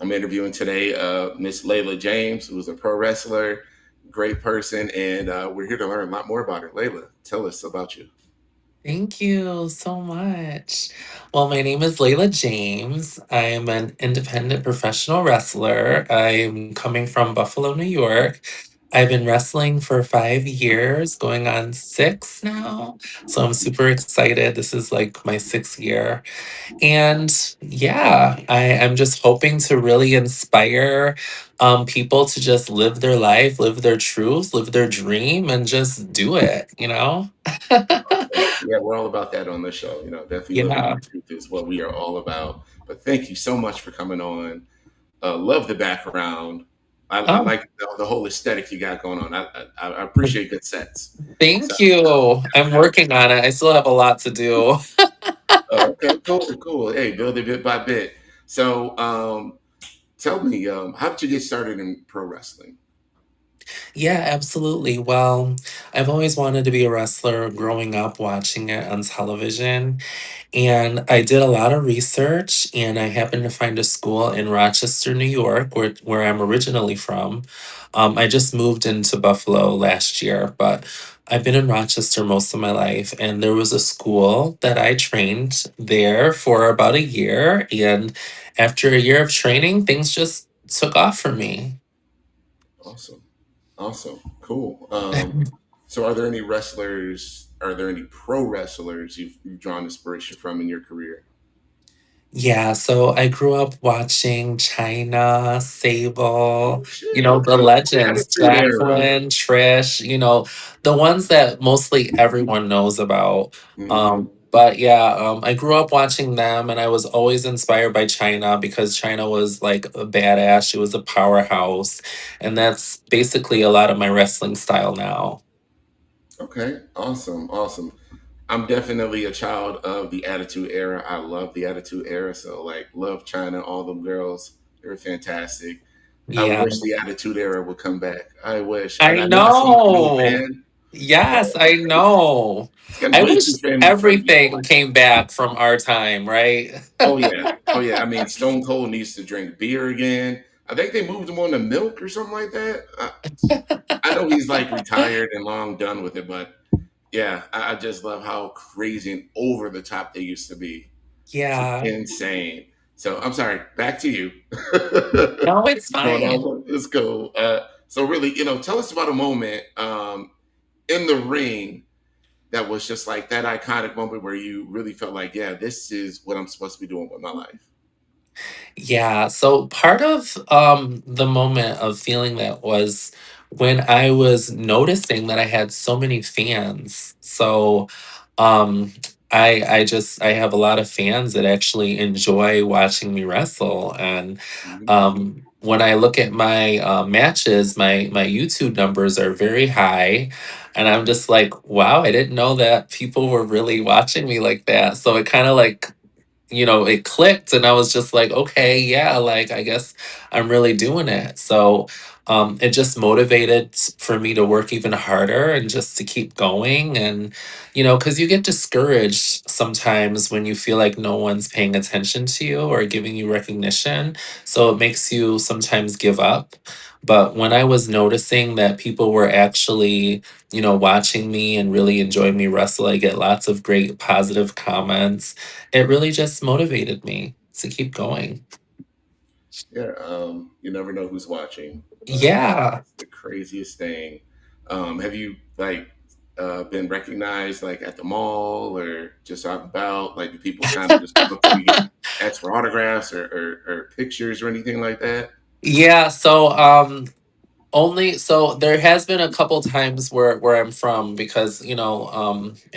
I'm interviewing today Miss Layla James, who's a pro wrestler, great person, and we're here to learn a lot more about her. Layla, tell us about you. Thank you so much. Well, my name is Layla James. I'm an independent professional wrestler. I'm coming from Buffalo, New York. I've been wrestling for 5 years, going on six now. So I'm super excited. This is like my sixth year. And yeah, I'm just hoping to really inspire people to just live their life, live their truth, live their dream, and just do it? Yeah, we're all about that on the show. Definitely living Yeah. your truth is what we are all about. But thank you so much for coming on. Love the background. I Oh, like the whole aesthetic you got going on. I appreciate good sets. So, thank you. I'm working on it. I still have a lot to do. okay, cool, cool. Hey, build it bit by bit. So, tell me, how did you get started in pro wrestling? Yeah, absolutely. Well, I've always wanted to be a wrestler growing up watching it on television. And I did a lot of research and I happened to find a school in Rochester, New York, where I'm originally from. I just moved into Buffalo last year, but I've been in Rochester most of my life. And there was a school that I trained there for about a year. And after a year of training, things just took off for me. Awesome. Awesome. Cool. So are there any wrestlers, are there any pro wrestlers you've drawn inspiration from in your career? Yeah, so I grew up watching China, Oh Sable, shit. the Okay. legends, Attitude era. Jacqueline, Trish, the ones that mostly everyone knows about. Hmm. But yeah, I grew up watching them and I was always inspired by China because China was like a badass. She was a powerhouse. And that's basically a lot of my wrestling style now. Okay. Awesome. Awesome. I'm definitely a child of the Attitude Era. I love the Attitude Era. So like love China, all them girls. They're fantastic. I Yeah. wish the Attitude Era would come back. I wish. I I've never seen the new know. band. Yes, I know. It's getting I way wish too family friendly. everything came back from our time, right? Oh yeah, oh yeah. I mean, Stone Cold needs to drink beer again. I think they moved him on to milk or something like that. I know he's like retired and long done with it, but yeah, I just love how crazy and over the top they used to be. Just Yeah. insane. So I'm sorry. Back to you. No, it's Going fine. on. Let's go. So really, tell us about a moment in the ring that was just like that iconic moment where you really felt like, yeah, this is what I'm supposed to be doing with my life. Yeah, so part of the moment of feeling that was when I was noticing that I had so many fans. So um I have a lot of fans that actually enjoy watching me wrestle. And Mhm. when I look at my matches, my YouTube numbers are very high. And I'm just like, wow, I didn't know that people were really watching me like that. So it kind of like it clicked and I was just like, okay, yeah, like I guess I'm really doing it. So it just motivated for me to work even harder and just to keep going. And, because you get discouraged sometimes when you feel like no one's paying attention to you or giving you recognition. So it makes you sometimes give up. But when I was noticing that people were actually, watching me and really enjoying me wrestle, I get lots of great positive comments. It really just motivated me to keep going. Yeah, you never know who's watching. Yeah. That's the craziest thing. Have you like been recognized like at the mall or just out and about? Like, do people kind of just come up to you, ask for autographs or pictures or anything like that? Yeah, so only so there has been a couple times where I'm from because in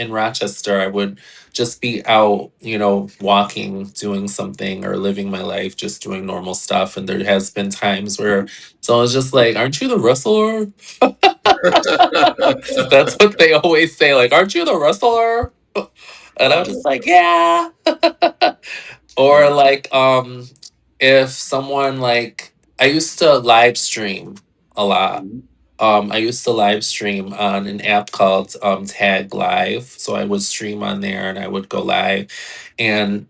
Rochester I would just be out, walking, doing something or living my life, just doing normal stuff. And there has been times where someone's just like, "Aren't you the wrestler?" That's what they always say, like, "Aren't you the wrestler?" And I'm just like, "Yeah." Or That's like if someone like I used to live stream a lot. mhm. I used to live stream on an app called Tag Live. So I would stream on there and I would go live. And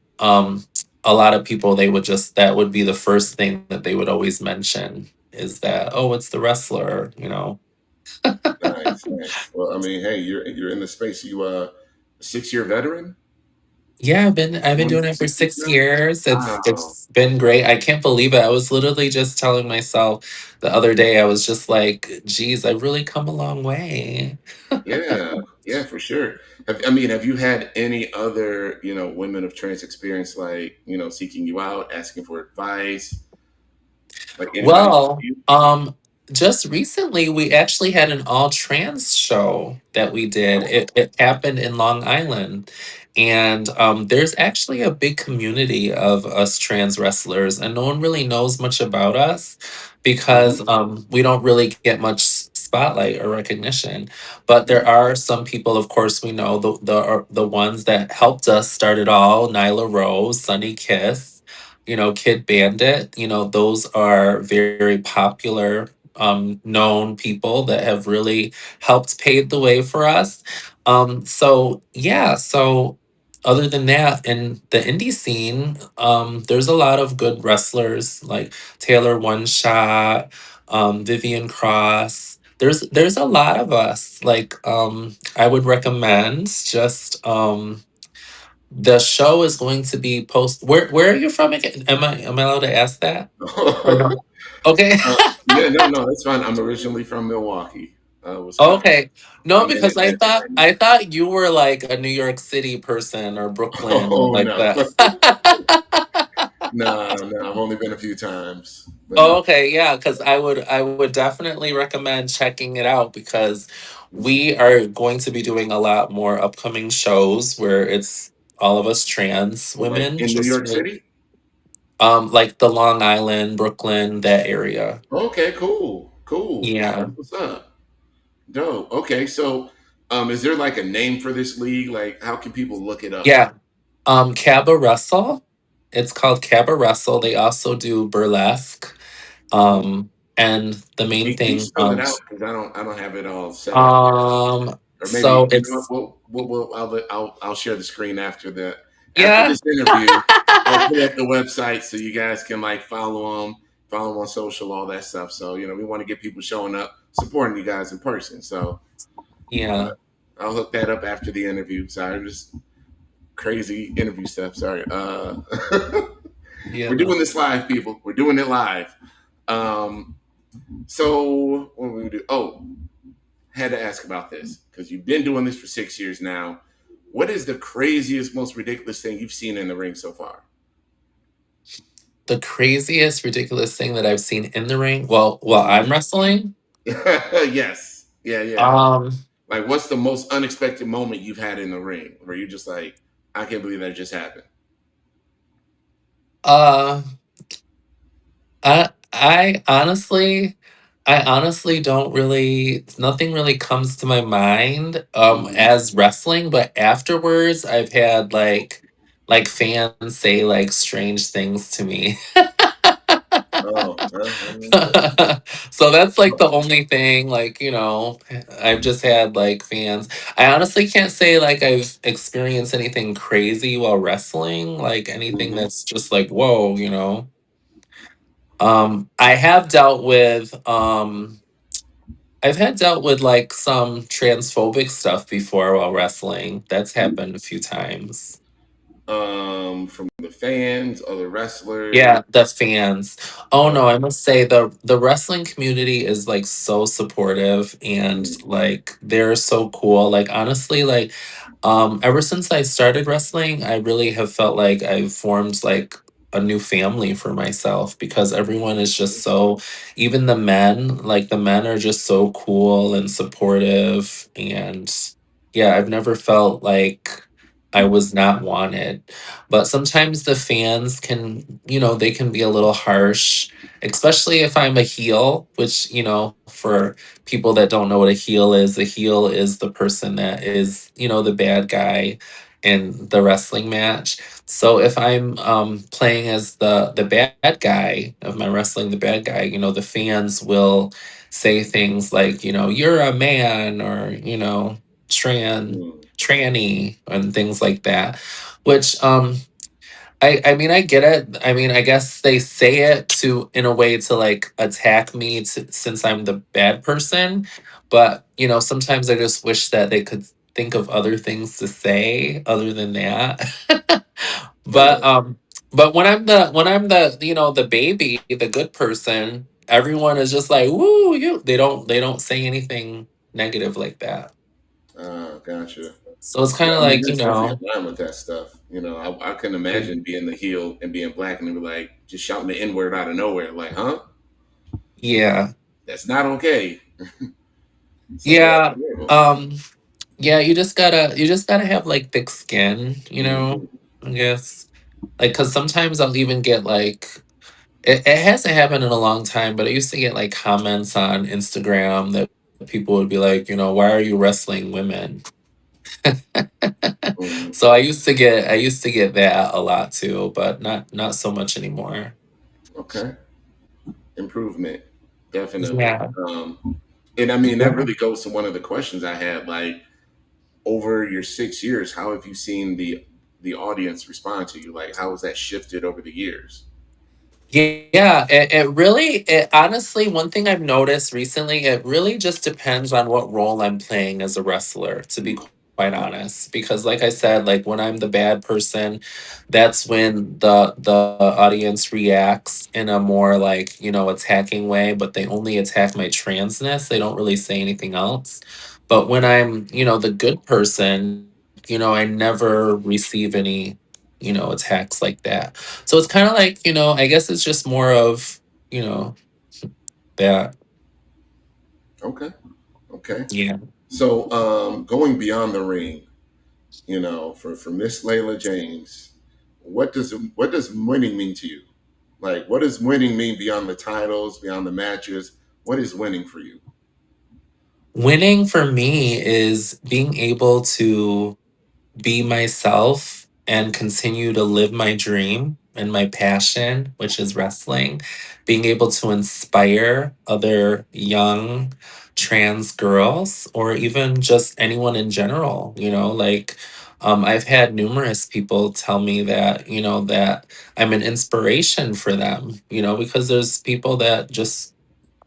a lot of people, they would just, that would be the first thing that they would always mention, is that, oh, it's the wrestler, you know. Nice, nice. Well, I mean, hey, you're in the space. You 6 year veteran Yeah, I've been doing doing this for it for 6 years 6 years. now. It's Wow. it's been great. I can't believe it. I was literally just telling myself the other day, I was just like, geez, I've really come a long way. Yeah, yeah, for sure. Have you had any other, women of trans experience, like, seeking you out, asking for advice, like anybody? Well, just recently we actually had an all trans show that we did. Oh, It happened in Long Island. And there's actually a big community of us trans wrestlers, and no one really knows much about us because hmm we don't really get much spotlight or recognition. But there are some people, of course, we know the ones that helped us start it all: Nyla Rose, Sunny Kiss, Kid Bandit, those are very popular, known people that have really helped pave the way for us. So yeah, so other than that, in the indie scene, there's a lot of good wrestlers like Taylor One Shot, Vivian Cross. There's a lot of us. Like, I would recommend just the show is going to be post. Where are you from again? Am I allowed to ask that or no? Okay. yeah, no, no, that's fine. I'm originally from Milwaukee, Wisconsin. Okay. No, I'm in because I Atlanta thought right now. I thought you were like a New York City person or Brooklyn or Oh like no, that. no, no. I've only been a few times, but Oh, no. okay, yeah, because I would definitely recommend checking it out because we are going to be doing a lot more upcoming shows where it's all of us trans Like women, in New just York really, City. like the Long Island, Brooklyn, that area. Okay, cool, cool. Yeah. That's what's up. Dope. Okay, so is there like a name for this league? Like, how can people look it up? Yeah. Cabba Wrestle. It's called Cabba Wrestle. They also do burlesque. And the main Can you thing, spell it out? Because I don't have it all set up yet. Or so maybe you know it's, what? I'll share the screen after yeah. this interview. I'll pull up the website so you guys can like follow them on social, all that stuff. So we want to get people showing up, supporting you guys in person. So uh, Yeah. I'll hook that up after the interview. Sorry, just crazy interview stuff. Sorry. Yeah, We're no. doing this live, people. We're doing it live. Um, so what we do? Oh, had to ask about this because you've been doing this for 6 years now. What is the craziest, most ridiculous thing you've seen in the ring so far? The craziest, ridiculous thing that I've seen in the ring, well, while I'm wrestling, Yes. Yeah, yeah. um, Like, what's the most unexpected moment you've had in the ring where you're just like, I can't believe that just happened? uh, I honestly don't really, nothing really comes to my mind Mhm. as wrestling, but afterwards I've had like fans say like strange things to me. Oh, I mean, So that's like the only thing, like, I've just had like fans. I honestly can't say like I've experienced anything crazy while wrestling, like anything mhm. that's just like, whoa. I have dealt with I've had dealt with like some transphobic stuff before while wrestling. That's happened a few times. From the fans, other wrestlers. Yeah, the fans. Oh Oh, no, I must say the wrestling community is like so supportive, and mm, like they're so cool. Like honestly, like ever since I started wrestling, I really have felt like I've formed like a new family for myself because everyone is just so, even the men are just so cool and supportive, and yeah, I've never felt like I was not wanted. But sometimes the fans can, they can be a little harsh, especially if I'm a heel, which, for people that don't know what a heel is the person that is, the bad guy in the wrestling match. So if I'm playing as the bad guy, if I'm wrestling the bad guy, the fans will say things like, you're a man, or, mm. tranny and things like that, which I mean, I get it. I mean, I guess they say it to in a way to like attack me since I'm the bad person. But, sometimes I just wish that they could think of other things to say other than that. but Right. um but when I'm the baby, the good person, everyone is just like, "Woo, you." They don't say anything negative like that. Gotcha. So it's Yeah, kind of I mean, like, there's definitely a line with that stuff. I couldn't yeah. imagine being the heel and being black and be like just shouting the N word out of nowhere. Like, huh? Yeah. That's not okay. So yeah, Yeah. terrible. Um Yeah, you just gotta have like thick skin, Mhm. I guess. Like, cause sometimes I'll even get like it hasn't happened in a long time, but I used to get like comments on Instagram that people would be like, why are you wrestling women? Mhm. So I used to get that a lot too, but not so much anymore. Okay, improvement, definitely. Yeah. And I mean, that Yeah. really goes to one of the questions I had. Like, over your 6 years, how have you seen the audience respond to you? Like, how has that shifted over the years? Yeah, it honestly, one thing I've noticed recently, it really just depends on what role I'm playing as a wrestler, to be quite honest. Because like I said, like when I'm the bad person, that's when the audience reacts in a more like, attacking way, but they only attack my transness. They don't really say anything else. But when I'm, the good person, I never receive any, attacks like that. So it's kind of like, I guess it's just more of, you know, that. Okay, okay. Yeah. So, going beyond the ring, for Miss Layla James, what does winning mean to you? Like, what does winning mean beyond the titles, beyond the matches? What is winning for you? Winning for me is being able to be myself and continue to live my dream and my passion, which is wrestling, being able to inspire other young trans girls or even just anyone in general, like I've had numerous people tell me that, that I'm an inspiration for them, because there's people that just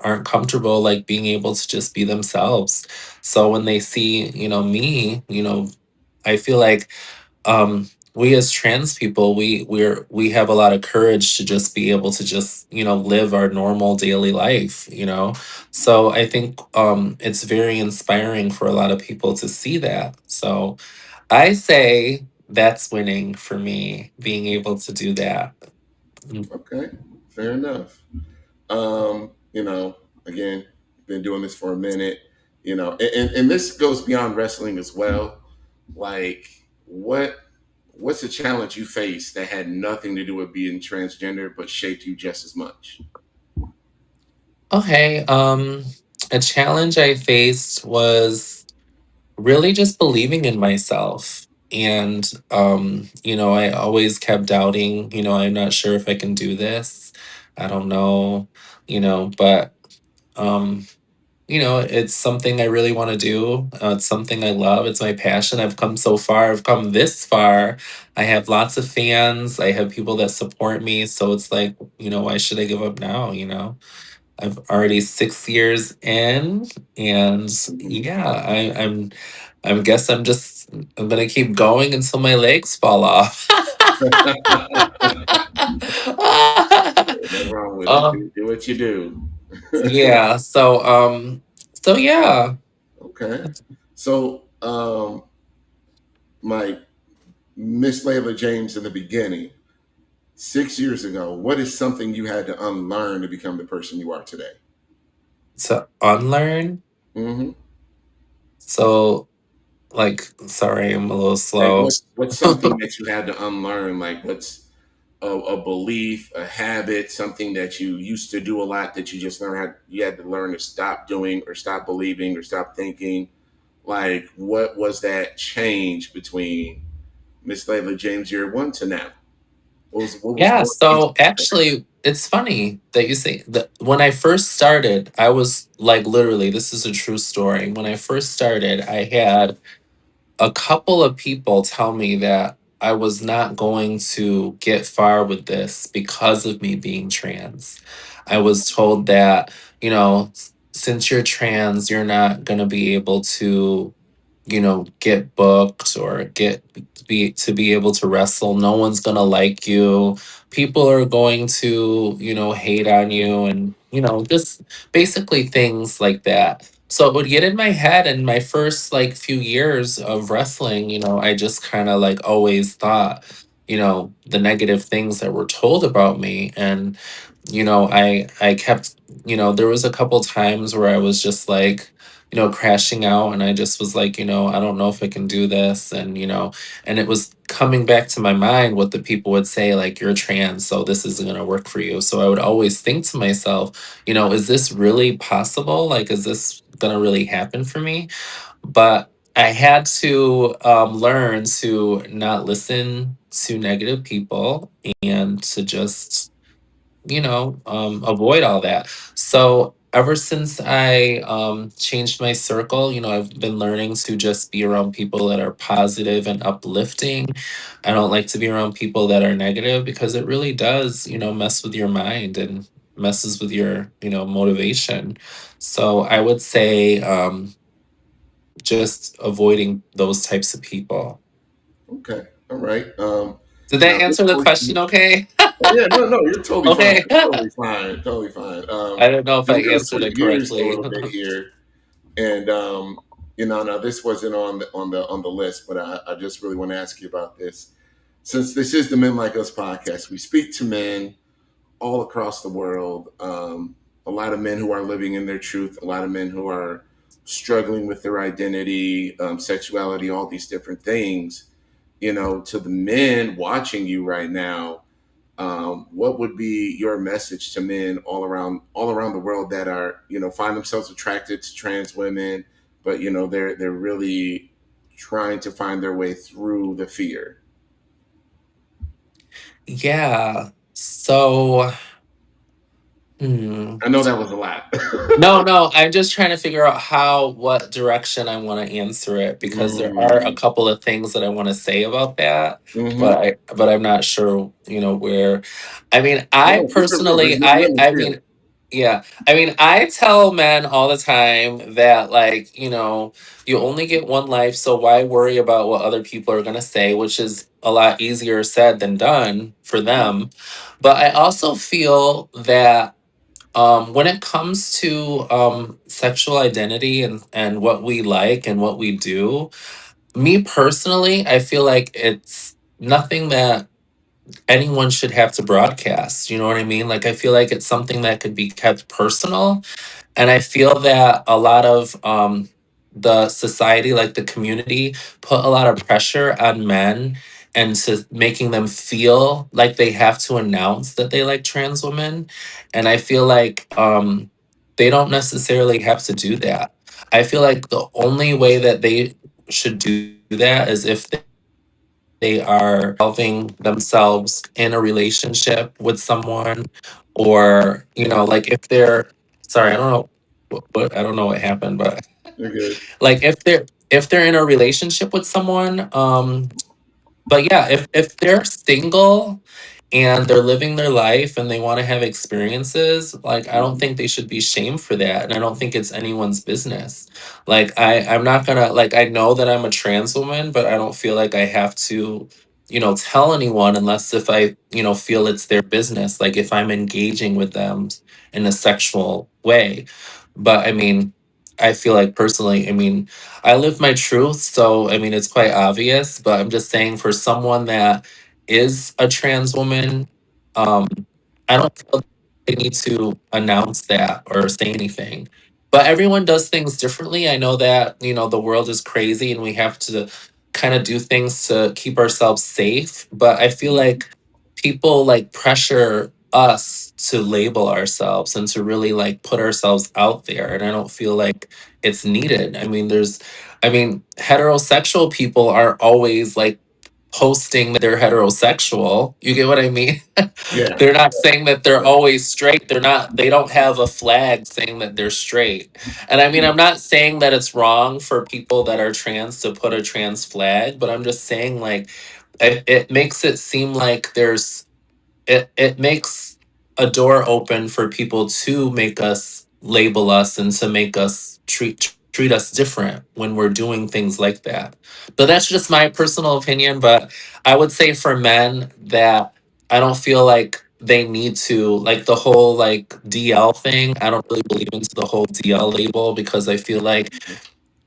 aren't comfortable like being able to just be themselves. So when they see, me, I feel like we as trans people, we have a lot of courage to just be able to just, live our normal daily life, So I think it's very inspiring for a lot of people to see that. So I say that's winning for me, being able to do that. Mm. Okay, fair enough. You know, again, been doing this for a minute, and this goes beyond wrestling as well. Like, what's a challenge you faced that had nothing to do with being transgender but shaped you just as much? Okay. A challenge I faced was really just believing in myself. And, I always kept doubting, I'm not sure if I can do this. I don't know, but, um, it's something I really want to do. It's something I love. It's my passion. I've come so far. I've come this far. I have lots of fans. I have people that support me. So it's like, why should I give up now? I've already 6 years in, and yeah, I guess I'm gonna keep going until my legs fall off. Nothing wrong with it. um, Do what you do. yeah. So yeah. Okay. So, my Miss Layla James in the beginning, 6 years ago, what is something you had to unlearn to become the person you are today? To unlearn. Hmm. So like, sorry, I'm a little Like, slow. what's something that you had to unlearn? Like, what's a belief, a habit, something that you used to do a lot that you just learned you had to learn to stop doing or stop believing or stop thinking? Like, what was that change between Miss Layla James year one to now? What was Yeah, going on so inside? actually, it's funny that you say that. When I first started, I was like, literally, this is a true story. When I first started, I had a couple of people tell me that I was not going to get far with this because of me being trans. I was told that, since you're trans, you're not going to be able to, get booked or be able to wrestle. No one's going to like you. People are going to, hate on you, and, just basically things like that. So it would get in my head, and my first like few years of wrestling, I just kind of like always thought, the negative things that were told about me. And, I kept, there was a couple times where I was just like, crashing out, and I just was like, I don't know if I can do this. And, and it was coming back to my mind what the people would say, like, you're trans, so this isn't going to work for you. So I would always think to myself, is this really possible? Like, is this going to really happen for me? But I had to learn to not listen to negative people and to just, avoid all that. So ever since I changed my circle, I've been learning to just be around people that are positive and uplifting. I don't like to be around people that are negative, because it really does, mess with your mind and messes with your, motivation. So I would say just avoiding those types of people. Okay. All right. Did Now that this answer the portion. question okay? Oh yeah, no, no, you're totally fine. Okay. Totally fine. Totally fine. I don't know if Now I we're gonna answered switch it gears a correctly. little bit here, and now this wasn't on the list, but I just really want to ask you about this. Since this is the Men Like Us podcast, we speak to men all across the world. A lot of men who are living in their truth, a lot of men who are struggling with their identity, sexuality, all these different things. To the men watching you right now, what would be your message to men all around the world that are find themselves attracted to trans women, but they're really trying to find their way through the fear? Yeah. So, hmm. I know that was a lot. No, no, I'm just trying to figure out what direction I want to answer it, because there are a Mm. couple of things that I want to say about that, Hmm. but I'm not sure, where. I mean, I No, for sure. But personally, we I understand. mean, yeah, I mean, I tell men all the time that, like, you only get one life, so why worry about what other people are going to say, which is a lot easier said than done for them. But I also feel that when it comes to sexual identity and what we like and what we do, me personally, I feel like it's nothing that anyone should have to broadcast. You know what I mean? Like, I feel like it's something that could be kept personal, and I feel that a lot of the society, like the community, put a lot of pressure on men and to making them feel like they have to announce that they like trans women. And I feel like they don't necessarily have to do that. I feel like the only way that they should do that is if they are involving themselves in a relationship with someone, or like if they're, sorry, I don't know what I don't know what happened, but You're good. like if they're in a relationship with someone, but yeah, if they're single and they're living their life and they want to have experiences, like, I don't Mhm. think they should be shamed for that, and I don't think it's anyone's business. Like, I'm not gonna, like, I know that I'm a trans woman, but I don't feel like I have to, tell anyone, unless if I, feel it's their business, like if I'm engaging with them in a sexual way. But I mean, I feel like personally, I mean, I live my truth, so I mean, it's quite obvious, but I'm just saying, for someone that is a trans woman, um, I don't feel they need to announce that or say anything. But everyone does things differently. I know that, the world is crazy and we have to kind of do things to keep ourselves safe. But I feel like people like pressure us to label ourselves and to really like put ourselves out there. And I don't feel like it's needed. I mean, heterosexual people are always like posting that they're heterosexual. You get what I mean? Yeah. They're not saying that they're Yeah. always straight. They don't have a flag saying that they're straight. And I mean, I'm not saying that it's wrong for people that are trans to put a trans flag, but I'm just saying, like, it makes it seem like it makes a door open for people to make us label us and to make us treat us different when we're doing things like that. But that's just my personal opinion. But I would say for men that I don't feel like they need to, like, the whole like DL thing. I don't really believe into the whole DL label because I feel like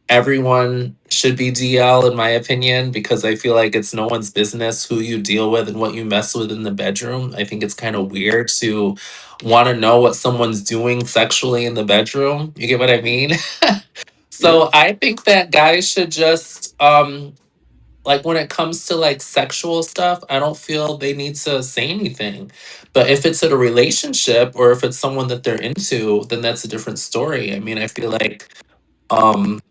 everyone should be DL in my opinion, because I feel like it's no one's business who you deal with and what you mess with in the bedroom. I think it's kind of weird to want to know what someone's doing sexually in the bedroom. You get what I mean? Yep. So I think that guys should just like, when it comes to like sexual stuff, I don't feel they need to say anything. But if it's in a relationship or if it's someone that they're into, then that's a different story. I mean, I feel like um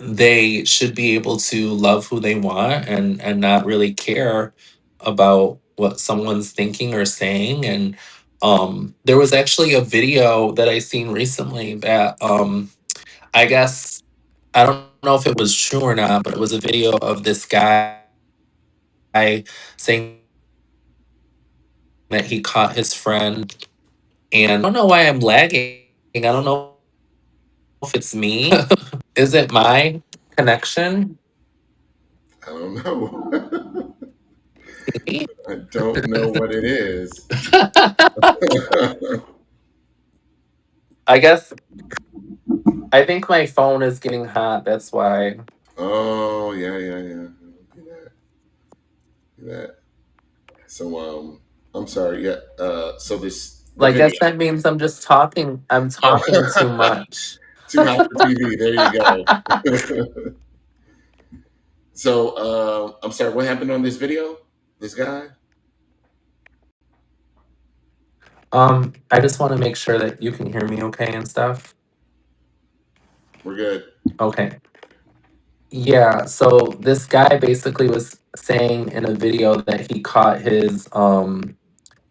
they should be able to love who they want and not really care about what someone's thinking or saying. And there was actually a video that I seen recently that I guess, I don't know if it was true or not, but it was a video of this guy saying that he caught his friend, and I don't know why I'm lagging. I don't know if it's me. Is it my connection? I don't know. Me? I don't know what it is. I guess I think my phone is getting hot. That's why. Oh yeah, yeah, yeah. Do that. Do that. So I'm sorry. Yeah. So this the Well, I video. guess that means I'm just talking. I'm talking too Oh, much. too hot for TV. There you go. So I'm sorry. What happened on this video? This guy. I just want to make sure that you can hear me okay and stuff. We're good. Okay. Yeah, so this guy basically was saying in a video that he caught his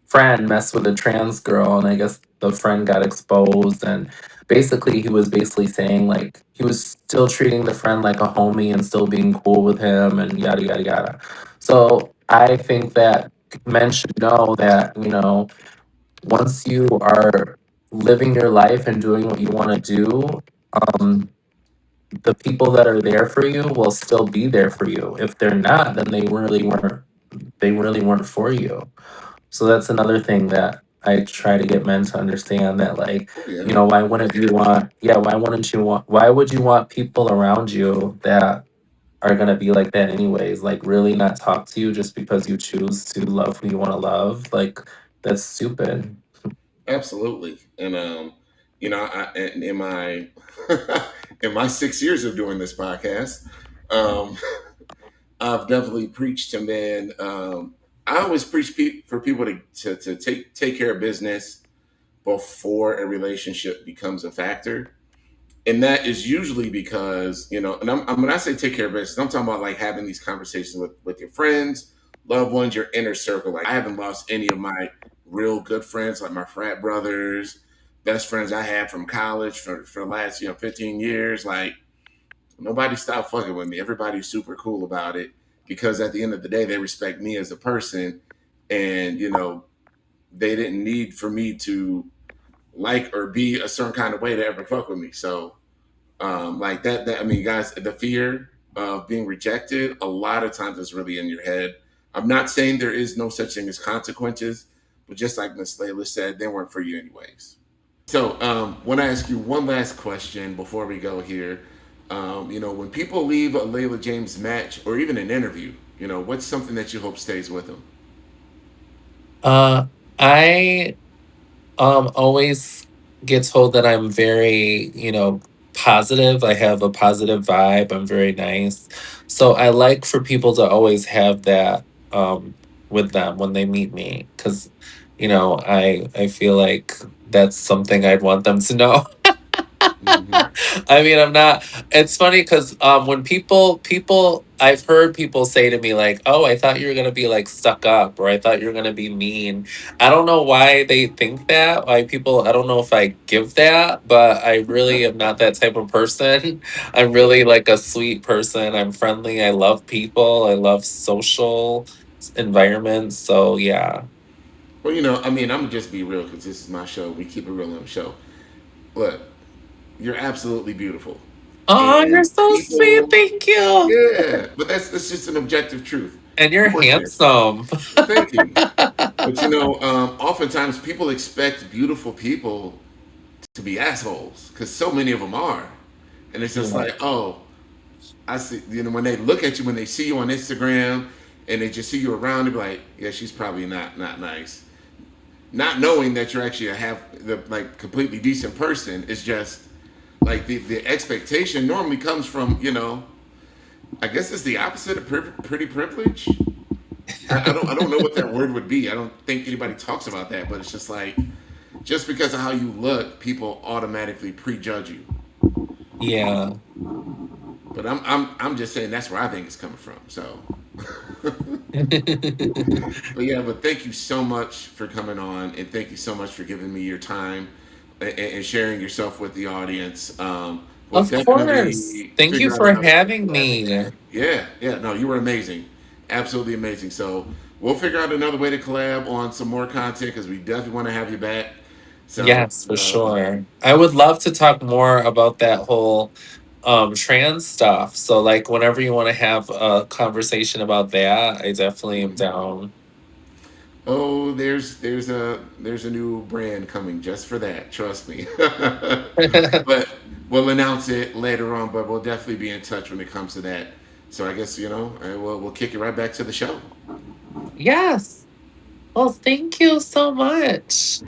friend mess with a trans girl, and I guess the friend got exposed. And basically he was basically saying like he was still treating the friend like a homie and still being cool with him and yada yada yada. So I think that men should know that, once you are living your life and doing what you want to do, um the people that are there for you will still be there for you. If they're not, then they really weren't for you. So that's another thing that I try to get men to understand, that like, Oh yeah. why would you want people around you that are gonna be like that anyways? Like, really not talk to you just because you choose to love who you want to love? Like, that's stupid. Absolutely. And in my in my 6 years of doing this podcast, um, I've definitely preached to men. I always preach for people to take care of business before a relationship becomes a factor. And that is usually because, and when I say take care of business, I'm talking about like having these conversations with your friends, loved ones, your inner circle. Like I haven't lost any of my real good friends, like my frat brothers, best friends I had from college for the last, 15 years. Like nobody stopped fucking with me. Everybody's super cool about it because at the end of the day, they respect me as a person. And, they didn't need for me to like or be a certain kind of way to ever fuck with me. So like that I mean, guys, the fear of being rejected a lot of times is really in your head. I'm not saying there is no such thing as consequences, but just like Miss Layla said, they weren't for you anyways. So want to ask you one last question before we go here. When people leave a Layla James match or even an interview, what's something that you hope stays with them? uh I always get told that I'm very, positive. I have a positive vibe. I'm very nice. So I like for people to always have that with them when they meet me, cuz I feel like that's something I'd want them to know. Hmm. I mean, I'm not, it's funny cuz when people I've heard people say to me like, "Oh, I thought you were gonna be like stuck up, or I thought you were gonna be mean." I don't know why they think that. Why people? I don't know if I give that, but I really am not that type of person. I'm really like a sweet person. I'm friendly. I love people. I love social environments. So yeah. Well, I mean, I'm gonna just be real because this is my show. We keep it real on the show. Look, you're absolutely beautiful, Oh, you're and so sweet. people, Thank you. yeah, but that's just an objective truth. And Of you're course it is. handsome. Well, thank you. But oftentimes people expect beautiful people to be assholes because so many of them are, and it's just Yeah. like, oh, I see. When they look at you, when they see you on Instagram, and they just see you around, they be like, yeah, she's probably not nice. Not knowing that you're actually a completely decent person is just like the expectation normally comes from I guess it's the opposite of pretty privilege. I don't know what that word would be. I don't think anybody talks about that, but it's just like just because of how you look, people automatically prejudge you. Yeah. But I'm just saying that's where I think it's coming from. So, but yeah, but thank you so much for coming on, and thank you so much for giving me your time and sharing yourself with the audience. We'll Of course. definitely Thank you figure out for another way to having collab me. again. Yeah, yeah, no, you were amazing, absolutely amazing. So we'll figure out another way to collab on some more content because we definitely want to have you back. So Yes, for sure. I would love to talk more about that whole trans stuff. So like whenever you want to have a conversation about that, I definitely am down. oh, there's a new brand coming just for that. Trust me. But we'll announce it later on. But we'll definitely be in touch when it comes to that. So I guess we'll kick it right back to the show. Yes. Well, thank you so much.